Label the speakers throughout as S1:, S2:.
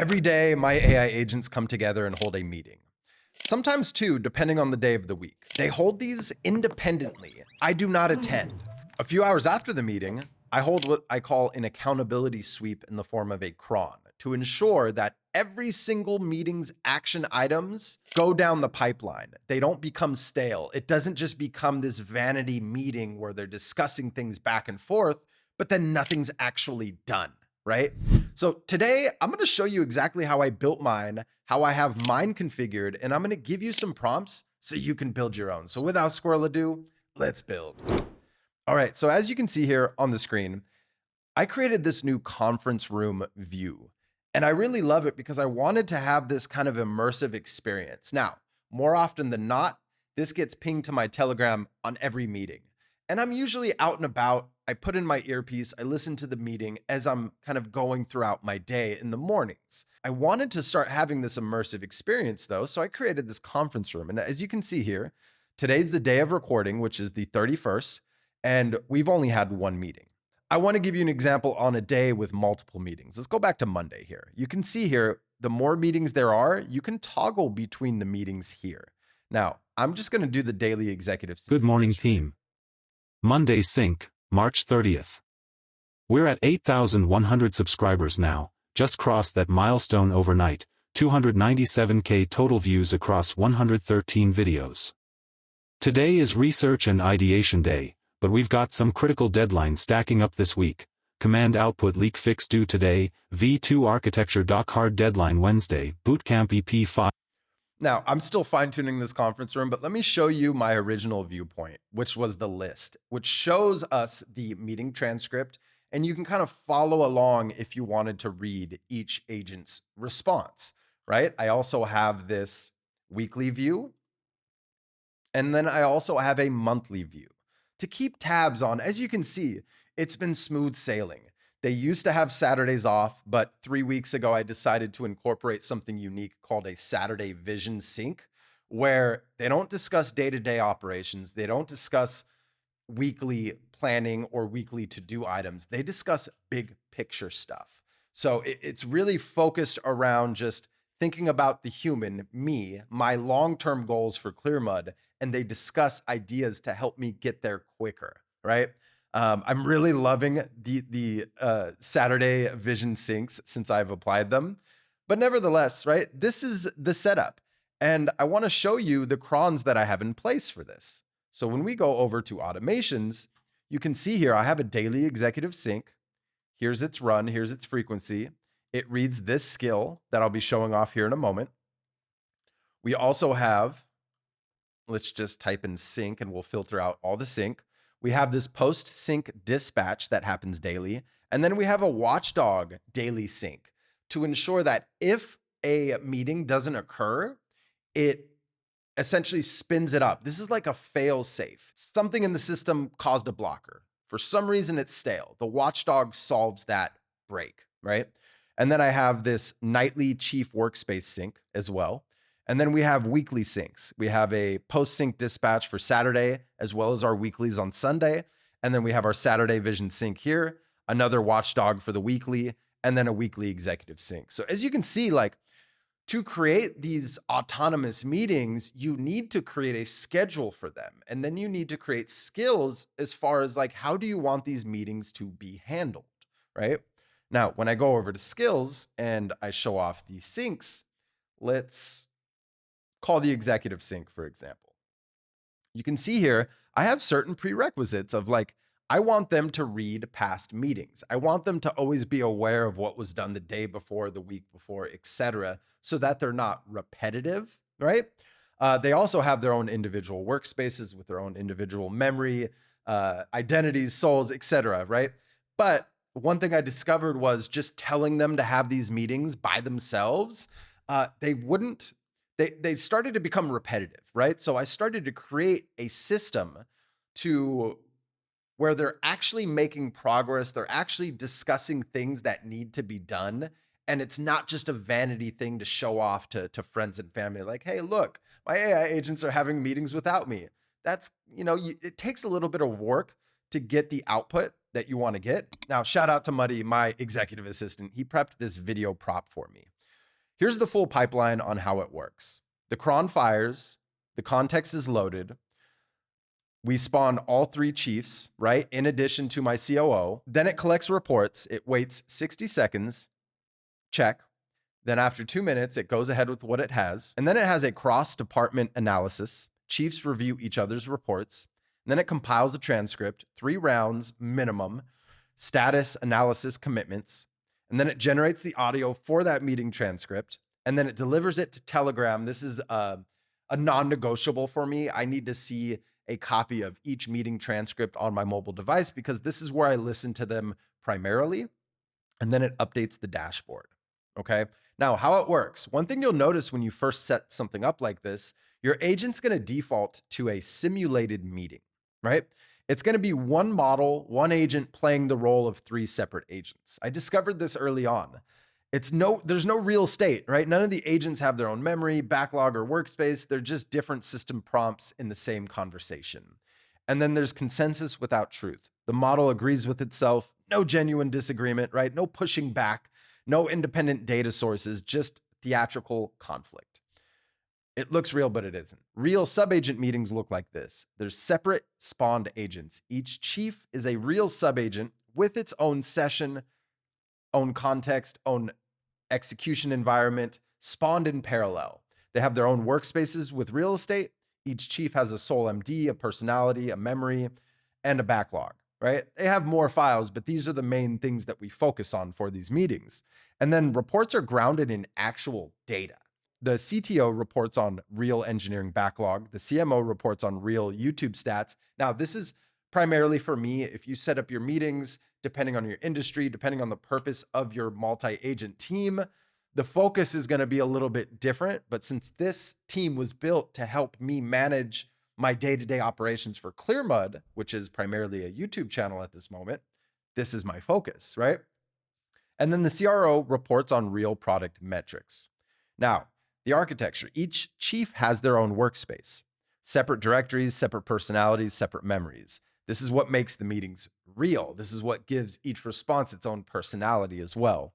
S1: Every day, my AI agents come together and hold a meeting. Sometimes two, depending on the day of the week. They hold these independently. I do not attend. A few hours after the meeting, I hold what I call an accountability sweep in the form of a cron to ensure that every single meeting's action items go down the pipeline. They don't become stale. It doesn't just become this vanity meeting where they're discussing things back and forth, but then nothing's actually done, right? So today I'm going to show you exactly how I built mine, how I have mine configured, and I'm going to give you some prompts so you can build your own. So without squirrel ado, let's build. All right, so as you can see here on the screen, I created this new conference room view, and I really love it because I wanted to have this kind of immersive experience. Now, more often than not, this gets pinged to my Telegram on every meeting. And I'm usually out and about. I put in my earpiece, I listen to the meeting as I'm kind of going throughout my day in the mornings. I wanted to start having this immersive experience though, so I created this conference room. And as you can see here, today's the day of recording, which is the 31st, and we've only had one meeting. I want to give you an example on a day with multiple meetings. Let's go back to Monday here. You can see here, the more meetings there are, you can toggle between the meetings here. Now, I'm just going to do the daily executive.
S2: Good morning, team. Monday sync, March 30th. We're at 8,100 subscribers now, just crossed that milestone overnight, 297K total views across 113 videos. Today is research and ideation day, but we've got some critical deadlines stacking up this week. Command output leak fix due today, V2 architecture doc hard deadline Wednesday, bootcamp EP5.
S1: Now, I'm still fine-tuning this conference room, but let me show you my original viewpoint, which was the list, which shows us the meeting transcript, and you can kind of follow along if you wanted to read each agent's response, right? I also have this weekly view, and then I also have a monthly view to keep tabs on. As you can see, it's been smooth sailing. They used to have Saturdays off, but 3 weeks ago, I decided to incorporate something unique called a Saturday Vision Sync, where they don't discuss day-to-day operations. They don't discuss weekly planning or weekly to-do items. They discuss big picture stuff. So it's really focused around just thinking about the human, me, my long-term goals for Clearmud, and they discuss ideas to help me get there quicker, right? I'm really loving the Saturday Vision Syncs since I've applied them. But nevertheless, right, this is the setup. And I want to show you the crons that I have in place for this. So when we go over to automations, you can see here I have a daily executive sync. Here's its run, here's its frequency. It reads this skill that I'll be showing off here in a moment. We also have, let's just type in sync and we'll filter out all the sync. We have this post-sync dispatch that happens daily, and then we have a watchdog daily sync to ensure that if a meeting doesn't occur, it essentially spins it up. This is like a fail safe. Something in the system caused a blocker. For some reason, it's stale. The watchdog solves that break, right? And then I have this nightly chief workspace sync as well. And then we have weekly syncs. We have a post-sync dispatch for Saturday, as well as our weeklies on Sunday. And then we have our Saturday Vision Sync here, another watchdog for the weekly, and then a weekly executive sync. So as you can see, like to create these autonomous meetings, you need to create a schedule for them. And then you need to create skills as far as like, how do you want these meetings to be handled, right? Now, when I go over to skills and I show off the syncs, let's call the executive sync, for example. You can see here, I have certain prerequisites of like, I want them to read past meetings. I want them to always be aware of what was done the day before, the week before, etc., so that they're not repetitive, right? They also have their own individual workspaces with their own individual memory, identities, souls, etc., right? But one thing I discovered was just telling them to have these meetings by themselves, they started to become repetitive, right? So I started to create a system to where they're actually making progress. They're actually discussing things that need to be done. And it's not just a vanity thing to show off to friends and family. Like, hey, look, my AI agents are having meetings without me. That's, it takes a little bit of work to get the output that you want to get. Now, shout out to Muddy, my executive assistant. He prepped this video prop for me. Here's the full pipeline on how it works. The cron fires, the context is loaded. We spawn all 3 chiefs, right? In addition to my COO. Then it collects reports. It waits 60 seconds, check. Then after 2 minutes, it goes ahead with what it has. And then it has a cross-department analysis. Chiefs review each other's reports. And then it compiles a transcript, 3 rounds minimum, status, analysis, commitments. And then it generates the audio for that meeting transcript. And then it delivers it to Telegram. This is a non-negotiable for me. I need to see a copy of each meeting transcript on my mobile device because this is where I listen to them primarily. And then it updates the dashboard. Okay. Now, how it works. One thing you'll notice when you first set something up like this, your agent's going to default to a simulated meeting, right? It's going to be one model, one agent playing the role of 3 separate agents. I discovered this early on. There's no real state, right? None of the agents have their own memory, backlog, or workspace. They're just different system prompts in the same conversation. And then there's consensus without truth. The model agrees with itself, no genuine disagreement, right? No pushing back, no independent data sources, just theatrical conflict. It looks real, but it isn't. Real sub-agent meetings look like this. There's separate spawned agents. Each chief is a real sub-agent with its own session, own context, own execution environment, spawned in parallel. They have their own workspaces with real estate. Each chief has a sole MD, a personality, a memory, and a backlog, right? They have more files, but these are the main things that we focus on for these meetings. And then reports are grounded in actual data. The CTO reports on real engineering backlog. The CMO reports on real YouTube stats. Now, this is primarily for me. If you set up your meetings, depending on your industry, depending on the purpose of your multi-agent team, the focus is going to be a little bit different. But since this team was built to help me manage my day-to-day operations for Clearmud, which is primarily a YouTube channel at this moment, this is my focus, right? And then the CRO reports on real product metrics. Now, the architecture, each chief has their own workspace, separate directories, separate personalities, separate memories. This is what makes the meetings real. This is what gives each response its own personality as well.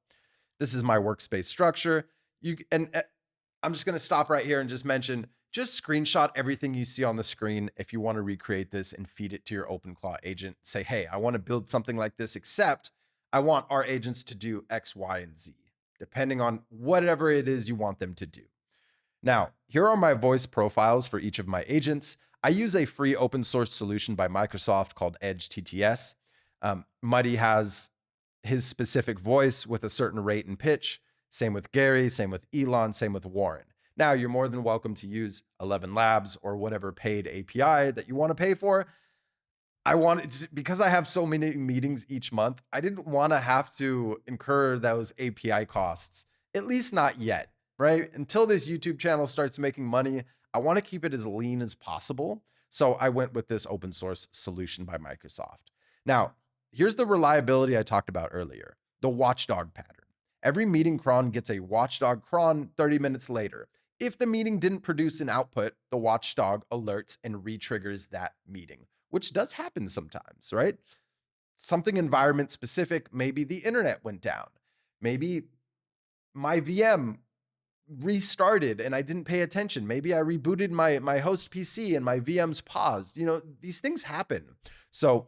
S1: This is my workspace structure. I'm just going to stop right here and just mention, just screenshot everything you see on the screen if you want to recreate this and feed it to your OpenClaw agent. Say, hey, I want to build something like this, except I want our agents to do X, Y, and Z, depending on whatever it is you want them to do. Now, here are my voice profiles for each of my agents. I use a free open source solution by Microsoft called Edge TTS. Muddy has his specific voice with a certain rate and pitch. Same with Gary, same with Elon, same with Warren. Now, you're more than welcome to use 11 Labs or whatever paid API that you want to pay for. Because I have so many meetings each month, I didn't want to have to incur those API costs, at least not yet, right? Until this YouTube channel starts making money, I want to keep it as lean as possible. So I went with this open source solution by Microsoft. Now, here's the reliability I talked about earlier, the watchdog pattern. Every meeting cron gets a watchdog cron 30 minutes later. If the meeting didn't produce an output, the watchdog alerts and re-triggers that meeting, which does happen sometimes, right? Something environment specific, maybe the internet went down. Maybe my VM restarted and I didn't pay attention. Maybe I rebooted my host PC and my VMs paused. These things happen. So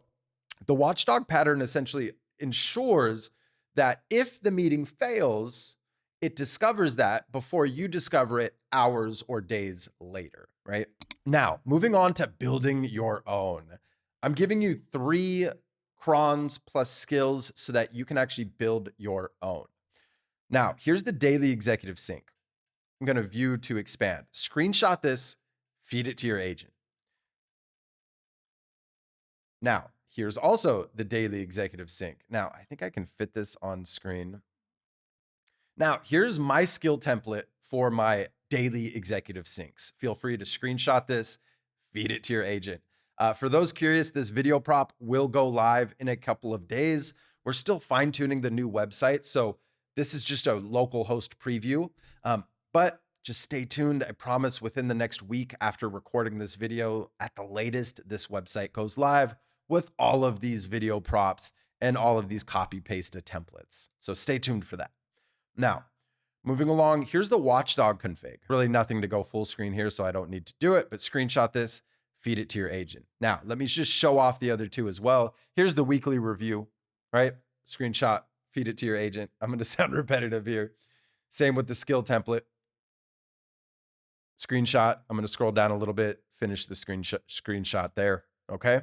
S1: the watchdog pattern essentially ensures that if the meeting fails, it discovers that before you discover it hours or days later, right? Now, moving on to building your own. I'm giving you 3 crons plus skills so that you can actually build your own. Now, here's the daily executive sync. I'm going to view to expand. Screenshot this, feed it to your agent. Now, here's also the daily executive sync. Now, I think I can fit this on screen. Now, here's my skill template for my daily executive syncs. Feel free to screenshot this, feed it to your agent. For those curious, this video prop will go live in a couple of days. We're still fine-tuning the new website, so this is just a local host preview. But just stay tuned. I promise within the next week after recording this video, at the latest, this website goes live with all of these video props and all of these copy-paste templates. So stay tuned for that. Now, Moving along, here's the watchdog config. Really nothing to go full screen here, so I don't need to do it, but screenshot this, feed it to your agent. Now, let me just show off the other two as well. Here's the weekly review, right? Screenshot, feed it to your agent. I'm going to sound repetitive here. Same with the skill template. Screenshot, I'm going to scroll down a little bit, finish the screenshot there, okay?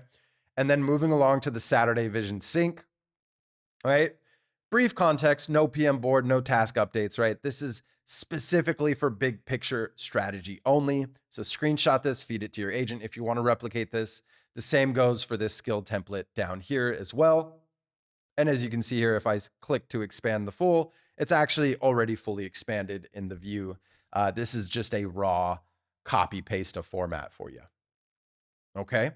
S1: And then moving along to the Saturday Vision sync, right? Brief context, no PM board, no task updates, right? This is specifically for big picture strategy only. So screenshot this, feed it to your agent if you want to replicate this. The same goes for this skill template down here as well. And as you can see here, if I click to expand the full, it's actually already fully expanded in the view. This is just a raw copy paste of format for you. Okay.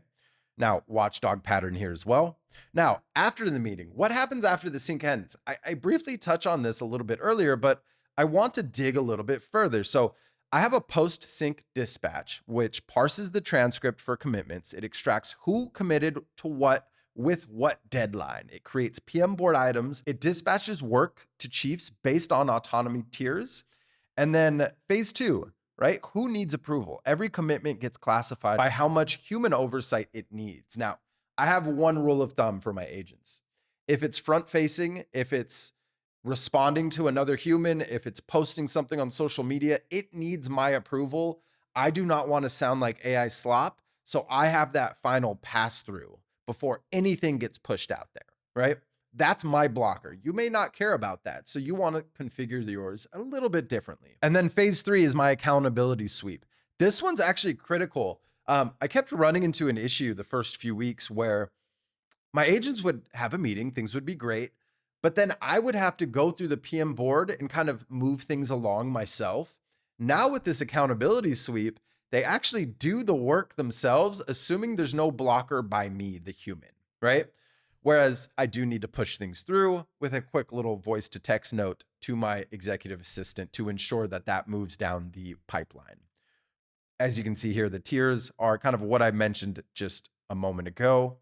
S1: Now, watchdog pattern here as well. Now, after the meeting, what happens after the sync ends? I briefly touch on this a little bit earlier, but I want to dig a little bit further. So I have a post-sync dispatch, which parses the transcript for commitments. It extracts who committed to what with what deadline. It creates PM board items. It dispatches work to chiefs based on autonomy tiers. And then phase 2, right? Who needs approval? Every commitment gets classified by how much human oversight it needs. Now, I have one rule of thumb for my agents. If it's front facing, if it's responding to another human, if it's posting something on social media, it needs my approval. I do not want to sound like AI slop. So I have that final pass through before anything gets pushed out there, right? That's my blocker. You may not care about that. So you want to configure yours a little bit differently. And then phase 3 is my accountability sweep. This one's actually critical. I kept running into an issue the first few weeks where my agents would have a meeting, things would be great, but then I would have to go through the PM board and kind of move things along myself. Now with this accountability sweep, they actually do the work themselves, assuming there's no blocker by me, the human, right? Whereas I do need to push things through with a quick little voice to text note to my executive assistant to ensure that that moves down the pipeline. As you can see here, the tiers are kind of what I mentioned just a moment ago.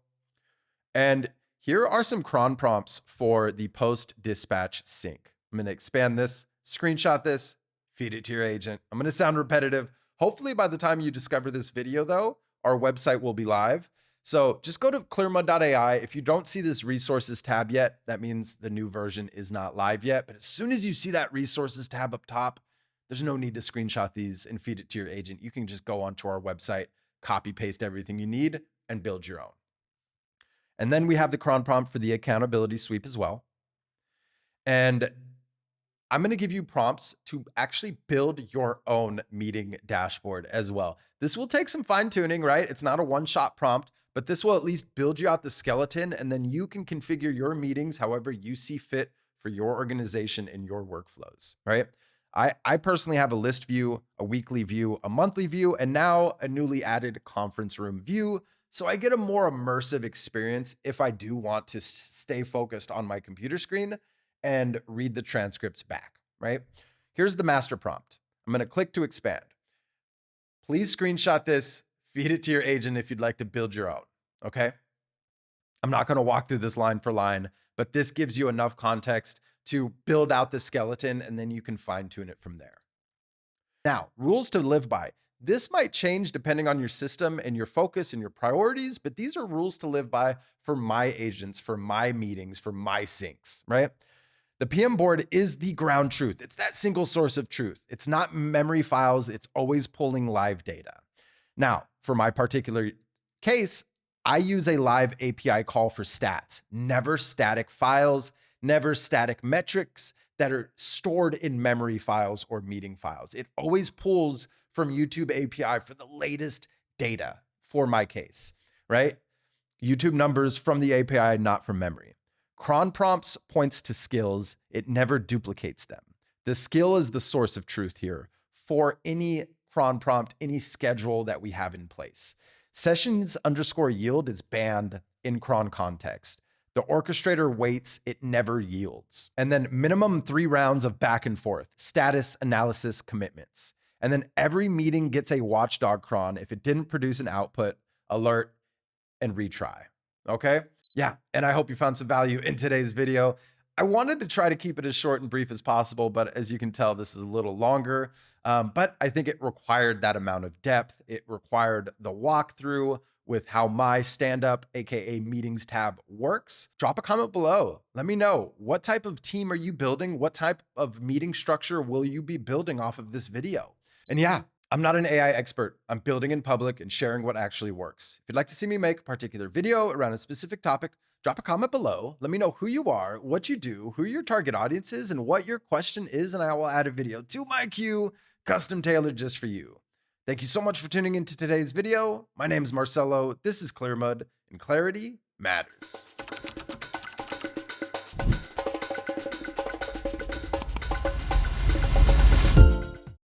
S1: And here are some cron prompts for the post dispatch sync. I'm going to expand this, screenshot this, feed it to your agent. I'm going to sound repetitive. Hopefully by the time you discover this video though, our website will be live. So just go to clearmud.ai. If you don't see this resources tab yet, that means the new version is not live yet. But as soon as you see that resources tab up top, there's no need to screenshot these and feed it to your agent. You can just go onto our website, copy paste everything you need and build your own. And then we have the cron prompt for the accountability sweep as well. And I'm going to give you prompts to actually build your own meeting dashboard as well. This will take some fine tuning, right? It's not a one-shot prompt, but this will at least build you out the skeleton, and then you can configure your meetings however you see fit for your organization and your workflows, right? I personally have a list view, a weekly view, a monthly view, and now a newly added conference room view. So I get a more immersive experience if I do want to stay focused on my computer screen and read the transcripts back, right? Here's the master prompt. I'm going to click to expand. Please screenshot this, feed it to your agent if you'd like to build your own, okay? I'm not going to walk through this line for line, but this gives you enough context to build out the skeleton, and then you can fine tune it from there. Now, rules to live by. This might change depending on your system and your focus and your priorities, but these are rules to live by for my agents, for my meetings, for my syncs, right? The PM board is the ground truth. It's that single source of truth. It's not memory files. It's always pulling live data. Now, for my particular case, I use a live API call for stats, never static files, never static metrics that are stored in memory files or meeting files. It always pulls from YouTube API for the latest data for my case, right? YouTube numbers from the API, not from memory. Cron prompts points to skills. It never duplicates them. The skill is the source of truth here for any cron prompt, any schedule that we have in place. Sessions_yield is banned in cron context. The orchestrator waits, it never yields. And then minimum 3 rounds of back and forth, status, analysis, commitments. And then every meeting gets a watchdog cron if it didn't produce an output, alert, and retry. Okay? Yeah, and I hope you found some value in today's video. I wanted to try to keep it as short and brief as possible, but as you can tell, this is a little longer. But I think it required that amount of depth. It required the walkthrough with how my stand-up, aka meetings tab, works. Drop a comment below. Let me know, what type of team are you building? What type of meeting structure will you be building off of this video? And yeah, I'm not an AI expert. I'm building in public and sharing what actually works. If you'd like to see me make a particular video around a specific topic, drop a comment below. Let me know who you are, what you do, who your target audience is, and what your question is, and I will add a video to my queue, custom tailored just for you. Thank you so much for tuning into today's video. My name is Marcelo. This is Clearmud, and clarity matters.